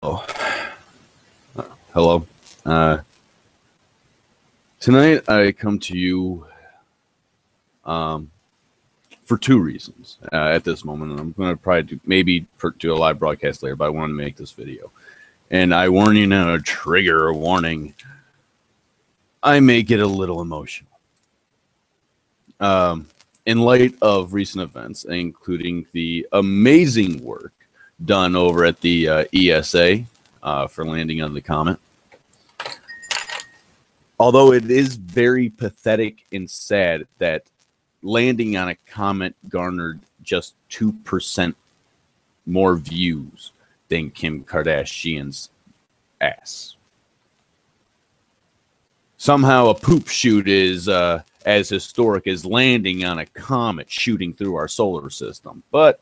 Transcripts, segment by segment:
Oh, hello. Uh, Tonight I come to you um, for two reasons at this moment. And I'm going to probably do a live broadcast later, but I wanted to make this video. And I warn you now, a trigger warning. I may get a little emotional. In light of recent events, including the amazing work done over at the ESA for landing on the comet. Although it is very pathetic and sad that landing on a comet garnered just 2% more views than Kim Kardashian's ass. Somehow a poop shoot is as historic as landing on a comet shooting through our solar system. But,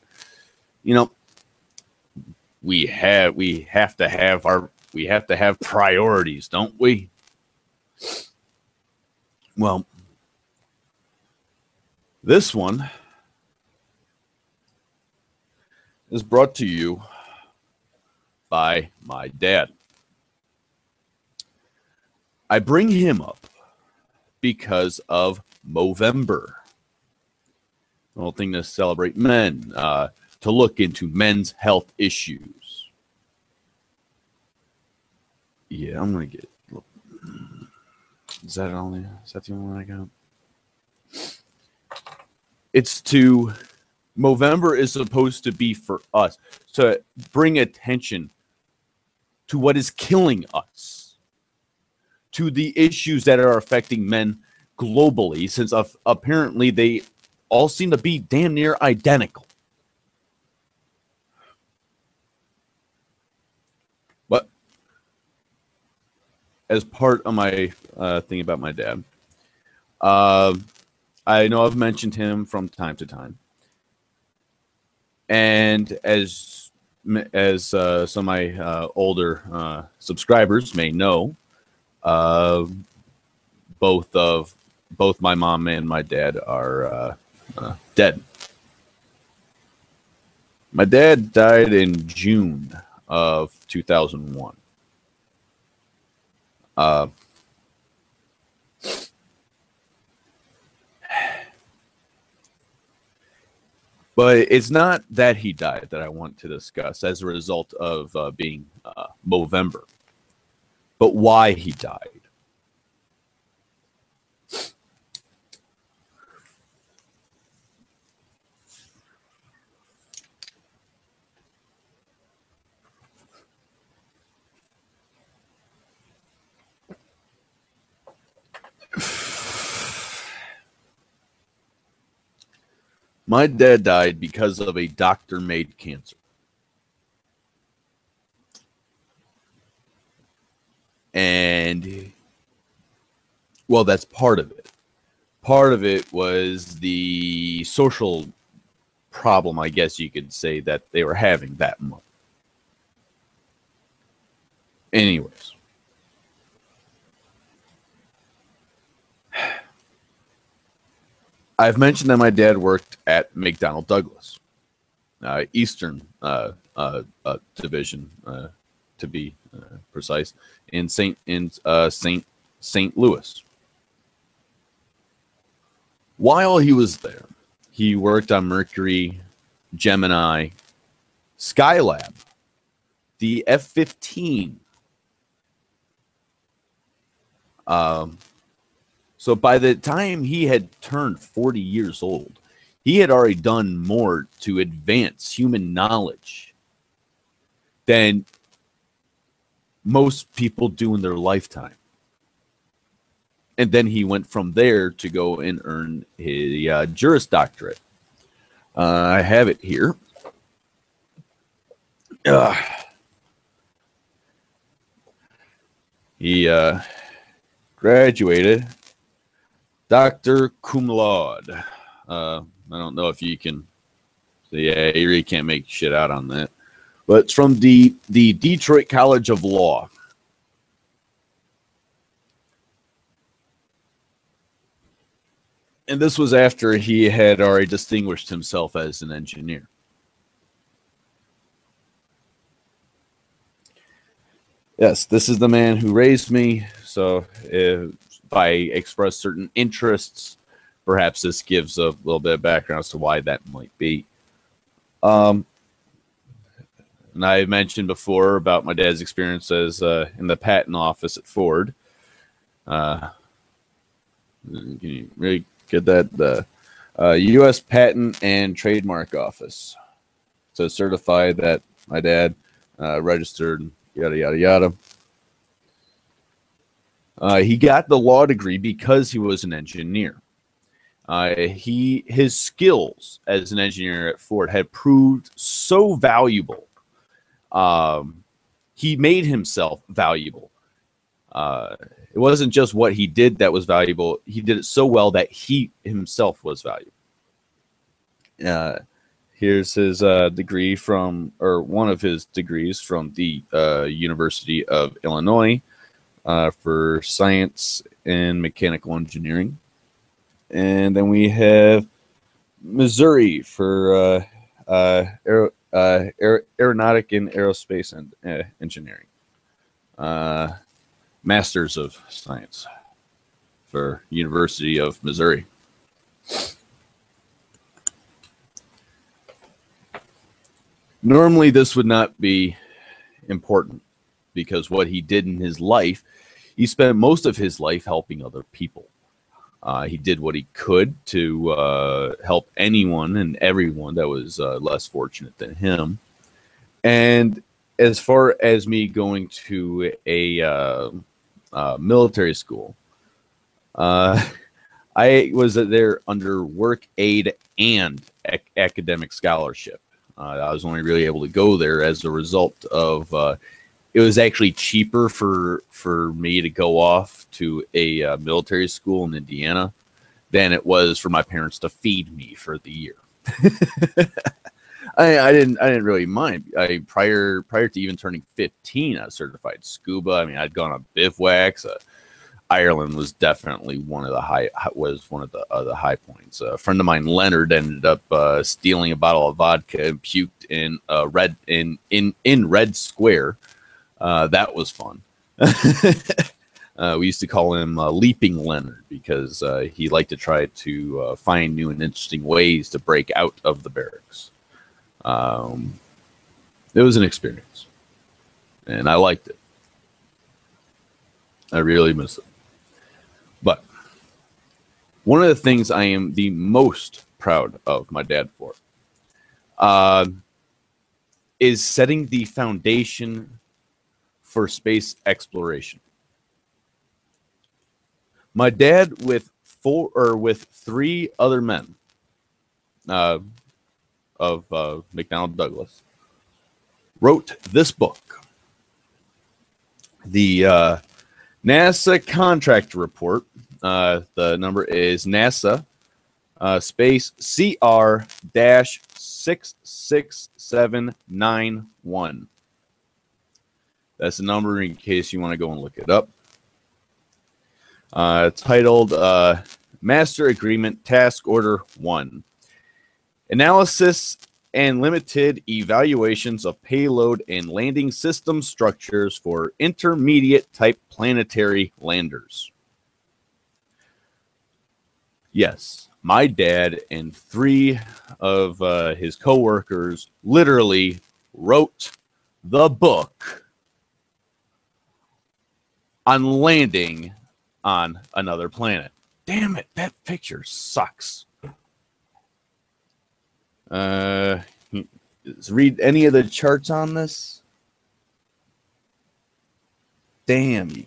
you know, we have to have priorities, don't we? Well, this one is brought to you by my dad. I bring him up because of Movember. A little thing to celebrate men, to look into men's health issues. Yeah, I'm going to get... Is that the only one I got? It's to... Movember is supposed to be for us, to bring attention to what is killing us, to the issues that are affecting men globally, since apparently they all seem to be damn near identical. But as part of my thing about my dad, I know I've mentioned him from time to time. And as some of my older subscribers may know, both my mom and my dad are dead. My dad died in June of 2001. But it's not that he died that I want to discuss as a result of being Movember, but why he died. My dad died because of a doctor-made cancer. And, well, that's part of it. Part of it was the social problem, I guess you could say, that they were having that month. Anyways. I've mentioned that my dad worked at McDonnell Douglas, Eastern Division, to be precise, in St. Louis. While he was there, he worked on Mercury, Gemini, Skylab, the F-15. So by the time he had turned 40 years old, he had already done more to advance human knowledge than most people do in their lifetime. And then he went from there to go and earn his Juris Doctorate. I have it here. He graduated Dr. Cum Laude. I don't know if you can... Yeah, you really can't make shit out on that. But it's from the Detroit College of Law. And this was after he had already distinguished himself as an engineer. Yes, this is the man who raised me. So if I express certain interests, perhaps this gives a little bit of background as to why that might be. Um, and I mentioned before about my dad's experiences in the patent office at Ford. Uh, can you really get that? The U.S. Patent and Trademark Office to certify that my dad registered, yada, yada, yada. He got the law degree because he was an engineer. His skills as an engineer at Ford had proved so valuable. He made himself valuable. It wasn't just what he did that was valuable. He did it so well that he himself was valuable. Here's his degree from, or one of his degrees from the University of Illinois for science and mechanical engineering. And then we have Missouri for aeronautic and aerospace and engineering. Masters of Science for University of Missouri. Normally, this would not be important because what he did in his life, he spent most of his life helping other people. He did what he could to help anyone and everyone that was less fortunate than him. And as far as me going to a military school, I was there under work aid and academic scholarship. I was only really able to go there as a result of it was actually cheaper for me to go off to a military school in Indiana than it was for my parents to feed me for the year. I didn't really mind. Prior to even turning 15, I was certified scuba. I mean, I'd gone on bivouacs. Ireland was definitely one of the high high points. A friend of mine, Leonard, ended up stealing a bottle of vodka and puked in Red Square. That was fun. We used to call him Leaping Leonard because he liked to try to find new and interesting ways to break out of the barracks. It was an experience, and I liked it. I really miss it. But one of the things I am the most proud of my dad for is setting the foundation for space exploration. My dad, with three other men of McDonnell Douglas, wrote this book, the NASA contract report. The number is NASA space CR-66791. That's the number in case you want to go and look it up. Titled Master Agreement Task Order 1. Analysis and limited evaluations of payload and landing system structures for intermediate type planetary landers. Yes, my dad and three of his coworkers literally wrote the book on landing on another planet. Damn it, that picture sucks. Read any of the charts on this. Damn.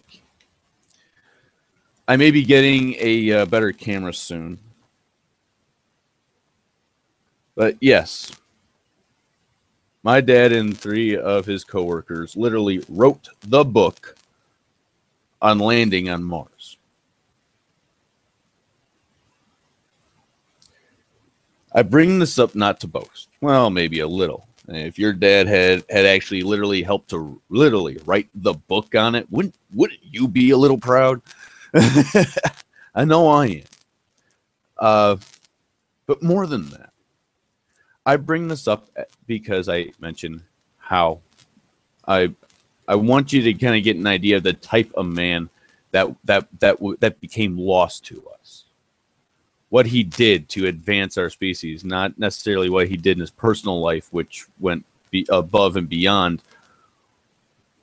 I may be getting a better camera soon. But yes, my dad and three of his coworkers literally wrote the book on landing on Mars. I bring this up not to boast. Well, maybe a little. If your dad had actually literally helped to literally write the book on it, wouldn't you be a little proud? I know I am. But more than that, I bring this up because I mentioned how I I want you to kind of get an idea of the type of man that became lost to us. What he did to advance our species, not necessarily what he did in his personal life, which went above and beyond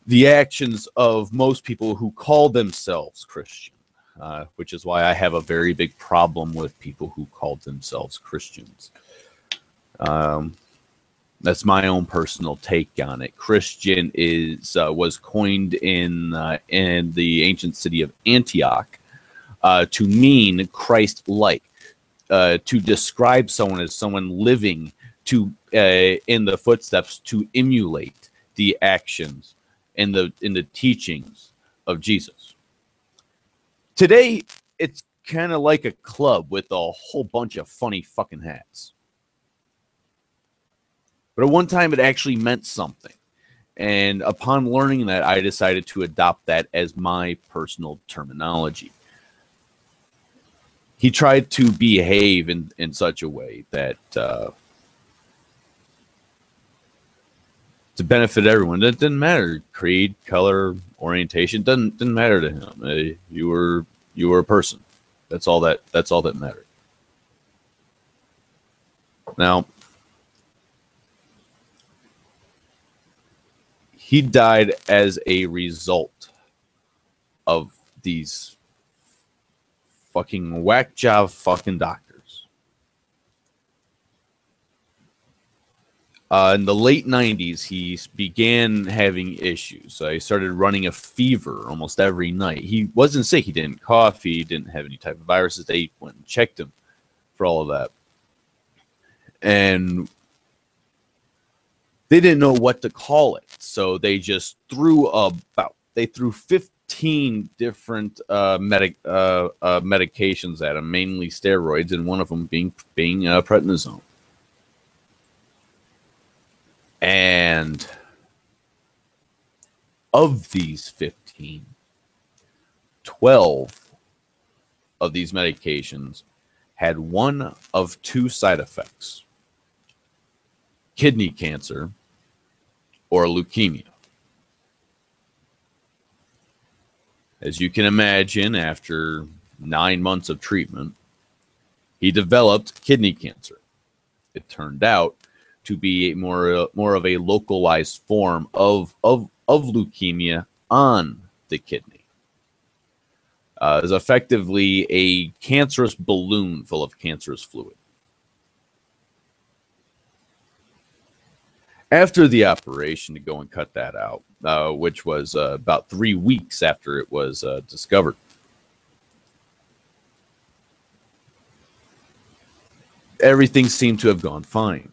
the actions of most people who call themselves Christian, which is why I have a very big problem with people who called themselves Christians. That's my own personal take on it. Christian was coined in the ancient city of Antioch to mean Christ-like, to describe someone as someone living in the footsteps, to emulate the actions in the teachings of Jesus. Today, it's kind of like a club with a whole bunch of funny fucking hats. But at one time, it actually meant something. And upon learning that, I decided to adopt that as my personal terminology. He tried to behave in such a way that to benefit everyone. That didn't matter. Creed, color, orientation didn't matter to him. You were a person. That's all that mattered. Now, he died as a result of these fucking whack job fucking doctors. In the late 90s, he began having issues. He started running a fever almost every night. He wasn't sick. He didn't cough. He didn't have any type of viruses. They went and checked him for all of that. And they didn't know what to call it. So they just threw 15 different medications at him, mainly steroids, and one of them being prednisone. And of these 15, 12 of these medications had one of two side effects: kidney cancer or leukemia. As you can imagine, after 9 months of treatment, he developed kidney cancer. It turned out to be more of a localized form of leukemia on the kidney. It was effectively a cancerous balloon full of cancerous fluid. After the operation to go and cut that out, which was about 3 weeks after it was discovered, everything seemed to have gone fine.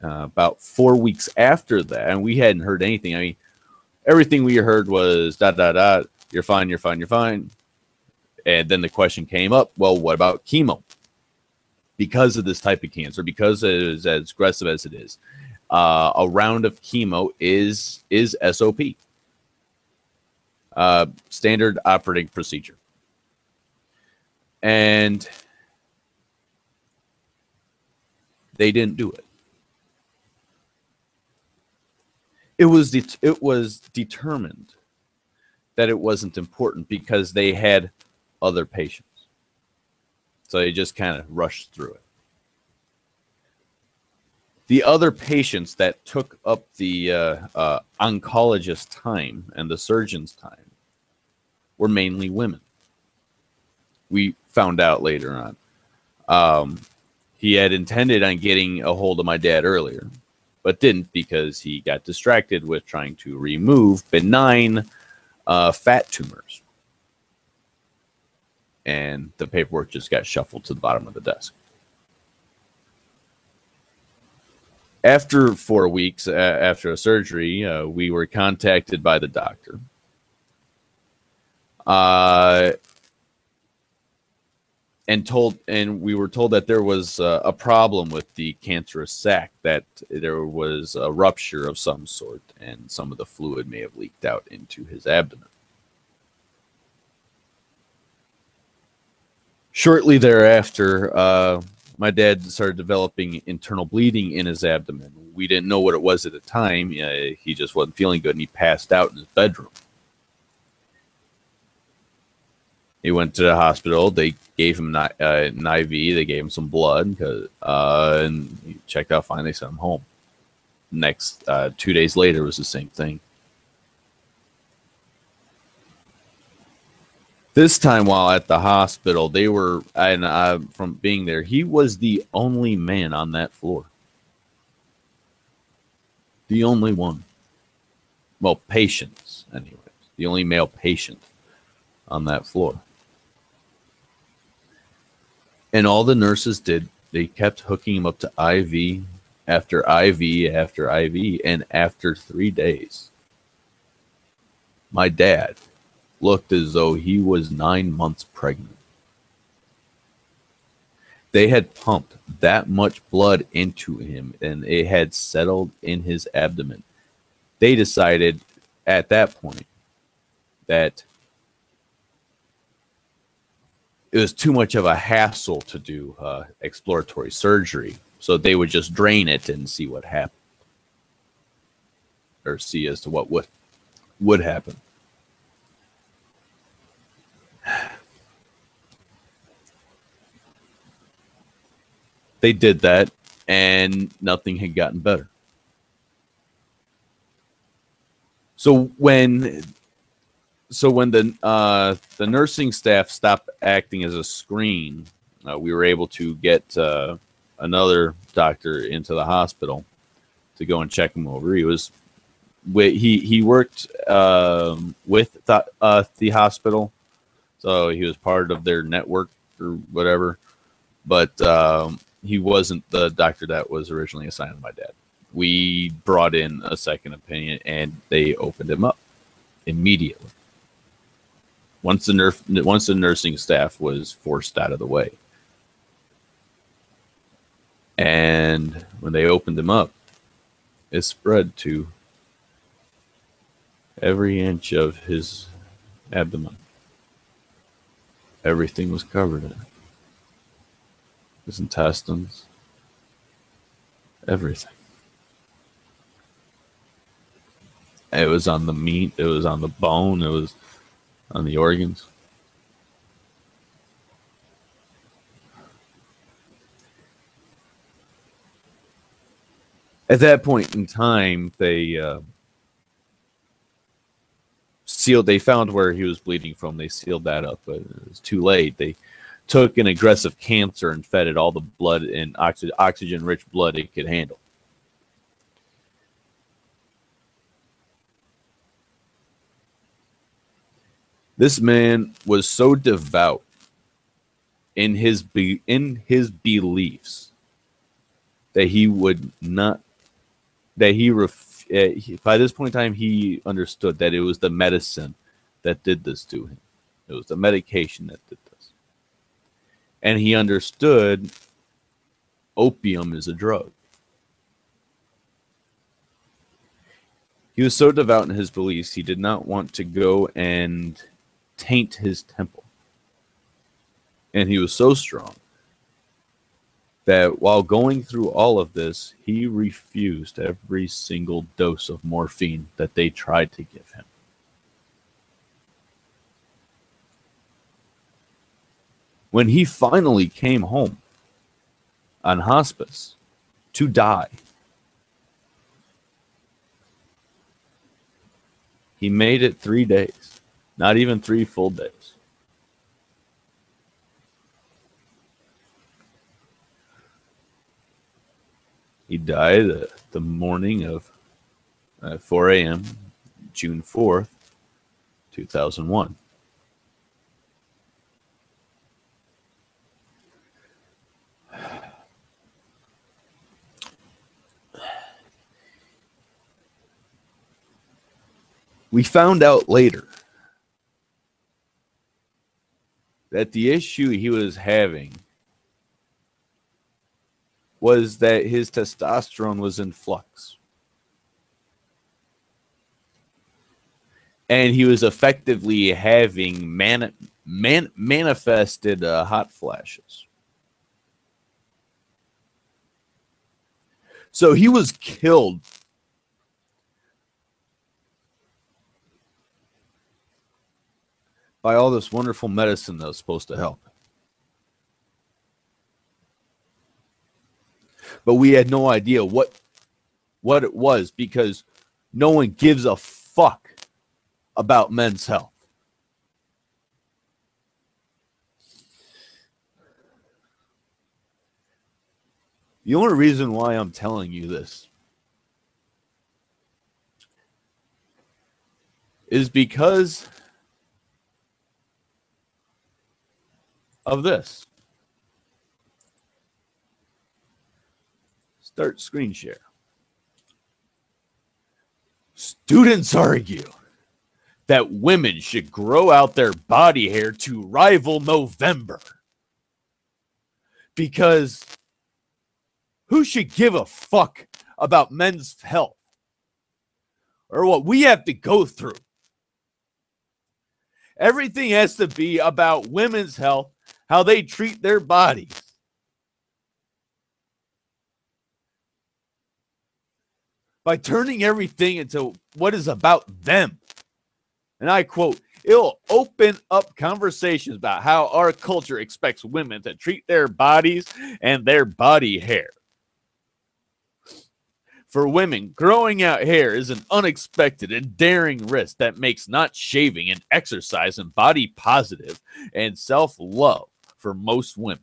About 4 weeks after that, and we hadn't heard anything. I mean, everything we heard was dot, dot, dot, you're fine, you're fine, you're fine. And then the question came up, well, what about chemo? Because of this type of cancer, because it is as aggressive as it is, a round of chemo is SOP. Standard operating procedure. And they didn't do it. It was determined that it wasn't important because they had other patients. So they just kind of rushed through it. The other patients that took up the oncologist's time and the surgeon's time were mainly women. We found out later on. He had intended on getting a hold of my dad earlier, but didn't because he got distracted with trying to remove benign fat tumors. And the paperwork just got shuffled to the bottom of the desk. After 4 weeks after a surgery, we were contacted by the doctor. And we were told that there was a problem with the cancerous sac, that there was a rupture of some sort, and some of the fluid may have leaked out into his abdomen. Shortly thereafter, my dad started developing internal bleeding in his abdomen. We didn't know what it was at the time. He just wasn't feeling good, and he passed out in his bedroom. He went to the hospital. They gave him an IV. They gave him some blood, and he checked out fine. They sent him home. Next, 2 days later, was the same thing. This time, while at the hospital, they were, and from being there, he was the only man on that floor. The only one. Well, patients, anyways. The only male patient on that floor. And all the nurses did, they kept hooking him up to IV after IV after IV. And after 3 days, my dad looked as though he was 9 months pregnant. They had pumped that much blood into him, and it had settled in his abdomen. They decided at that point that it was too much of a hassle to do exploratory surgery, so they would just drain it and see what happened, or see as to what would happen. They did that, and nothing had gotten better. So when the nursing staff stopped acting as a screen, we were able to get another doctor into the hospital to go and check him over. He worked with the hospital, so he was part of their network or whatever. But he wasn't the doctor that was originally assigned to my dad. We brought in a second opinion, and they opened him up immediately. Once the nursing staff was forced out of the way. And when they opened him up, it spread to every inch of his abdomen. Everything was covered in it. His intestines, everything. It was on the meat, it was on the bone, it was on the organs. At that point in time, they found where he was bleeding from. They sealed that up, but it was too late. They took an aggressive cancer and fed it all the blood and oxygen-rich blood it could handle. This man was so devout in his beliefs that he would not, by this point in time, he understood that it was the medicine that did this to him. It was the medication that did this. And he understood opium is a drug. He was so devout in his beliefs, he did not want to go and taint his temple. And he was so strong that while going through all of this, he refused every single dose of morphine that they tried to give him. When he finally came home on hospice to die, he made it 3 days, not even 3 full days. He died the morning of 4 a.m., June 4th, 2001. We found out later that the issue he was having was that his testosterone was in flux. And he was effectively having manifested hot flashes. So he was killed by all this wonderful medicine that was supposed to help. But we had no idea what it was, because no one gives a fuck about men's health. The only reason why I'm telling you this is because of this. Start screen share. Students argue that women should grow out their body hair to rival November. Because who should give a fuck about men's health or what we have to go through? Everything has to be about women's health, how they treat their bodies. By turning everything into what is about them. And I quote, it'll open up conversations about how our culture expects women to treat their bodies and their body hair. For women, growing out hair is an unexpected and daring risk that makes not shaving and exercise and body positive and self-love for most women.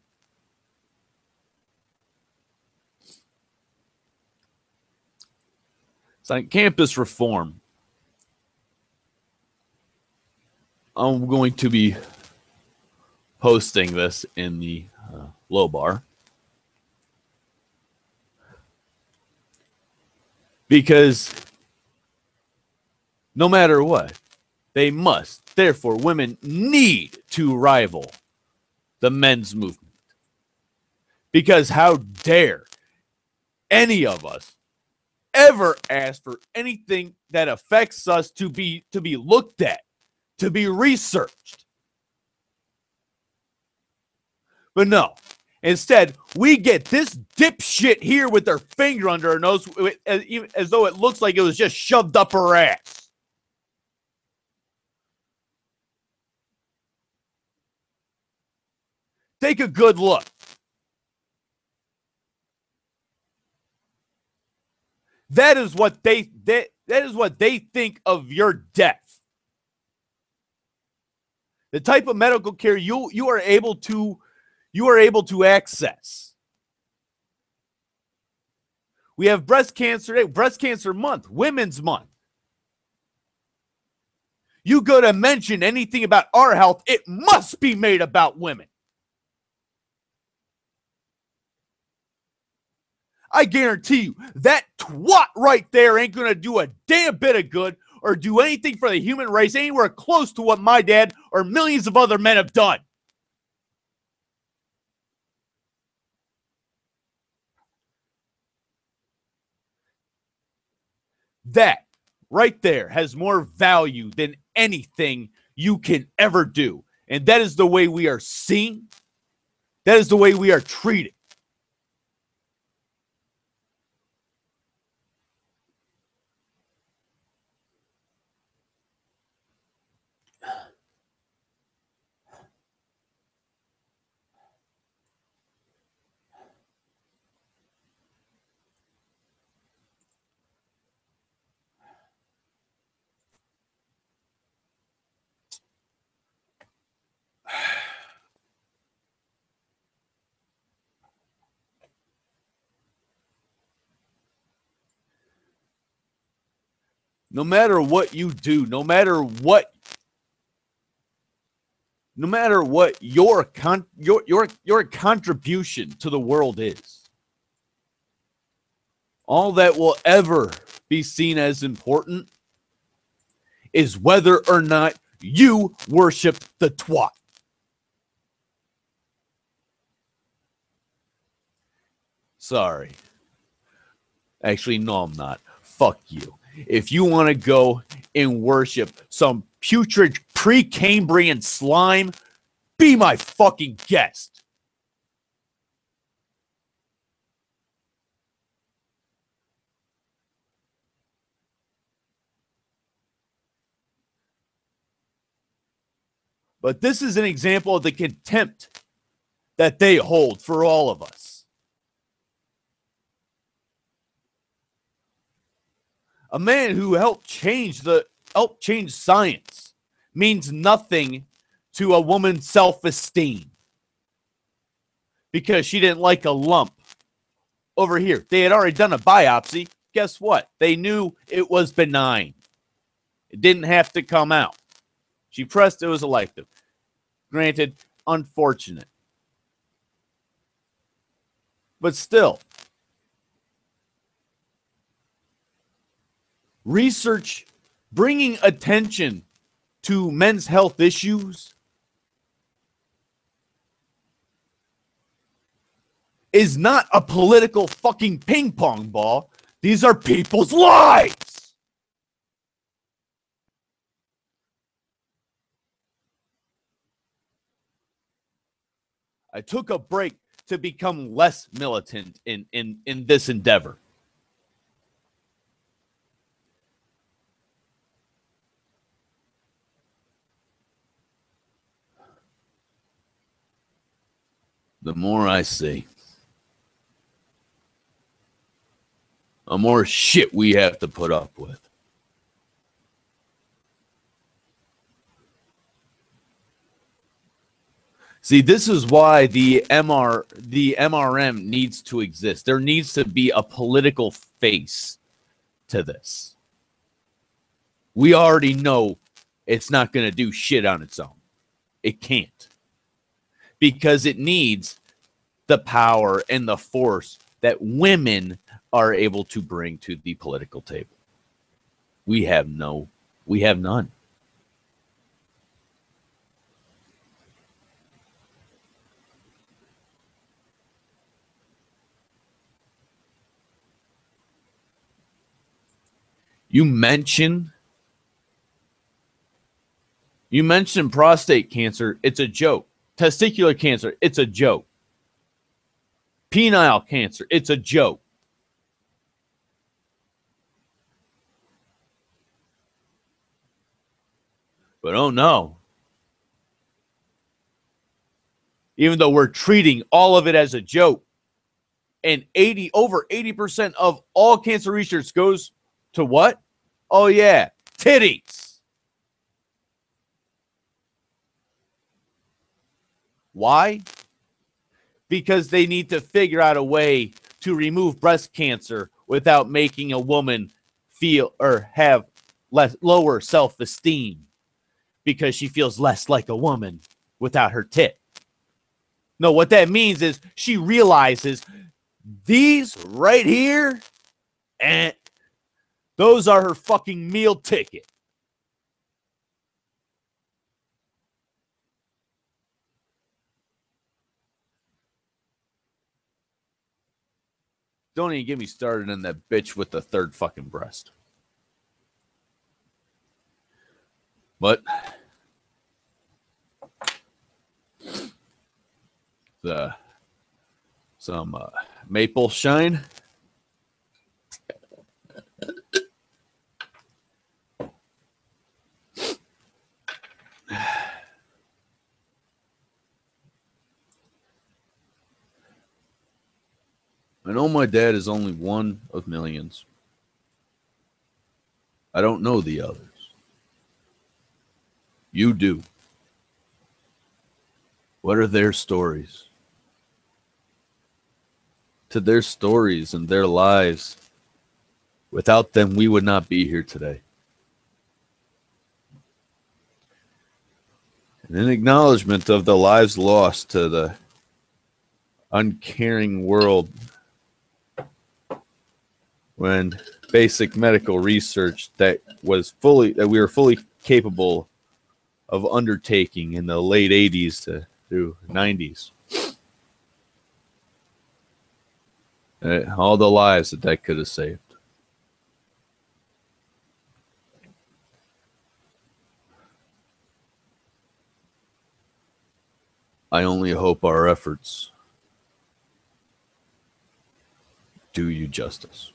It's like campus reform. I'm going to be posting this in the low bar. Because no matter what, they must. Therefore, women need to rival the men's movement. Because how dare any of us ever ask for anything that affects us to be looked at, to be researched. But no, instead, we get this dipshit here with their finger under her nose as though it looks like it was just shoved up her ass. Take a good look. That is what they think of your death. The type of medical care you are able to access. We have Breast Cancer Day, Breast Cancer Month, Women's Month. You go to mention anything about our health, it must be made about women. I guarantee you, that twat right there ain't going to do a damn bit of good or do anything for the human race anywhere close to what my dad or millions of other men have done. That right there has more value than anything you can ever do. And that is the way we are seen. That is the way we are treated. No matter what you do, no matter what your contribution to the world is, all that will ever be seen as important is whether or not you worship the twat. Sorry. Actually, no, I'm not. Fuck you. If you want to go and worship some putrid Precambrian slime, be my fucking guest. But this is an example of the contempt that they hold for all of us. A man who helped change science means nothing to a woman's self-esteem because she didn't like a lump over here. They had already done a biopsy. Guess what? They knew it was benign. It didn't have to come out. She pressed it was elective. Granted, unfortunate. But still, research bringing attention to men's health issues is not a political fucking ping pong ball. These are people's lives. I took a break to become less militant in this endeavor. The more I see, the more shit we have to put up with. See, this is why the MRM needs to exist. There needs to be a political face to this. We already know it's not going to do shit on its own. It can't. Because it needs the power and the force that women are able to bring to the political table. We have none. You mention prostate cancer, it's a joke. Testicular cancer, it's a joke. Penile cancer, it's a joke. But oh no. Even though we're treating all of it as a joke, and over 80% of all cancer research goes to what? Oh yeah, titties. Why? Because they need to figure out a way to remove breast cancer without making a woman feel or have lower self-esteem because she feels less like a woman without her tit. No, what that means is she realizes these right here, and those are her fucking meal ticket. Don't even get me started on that bitch with the third fucking breast. But some maple shine. I know my dad is only one of millions. I don't know the others. You do. What are their stories? To their stories and their lives. Without them, we would not be here today. And in acknowledgement of the lives lost to the uncaring world when basic medical research that we were fully capable of undertaking in the late 80s through 90s. All the lives that could have saved. I only hope our efforts do you justice.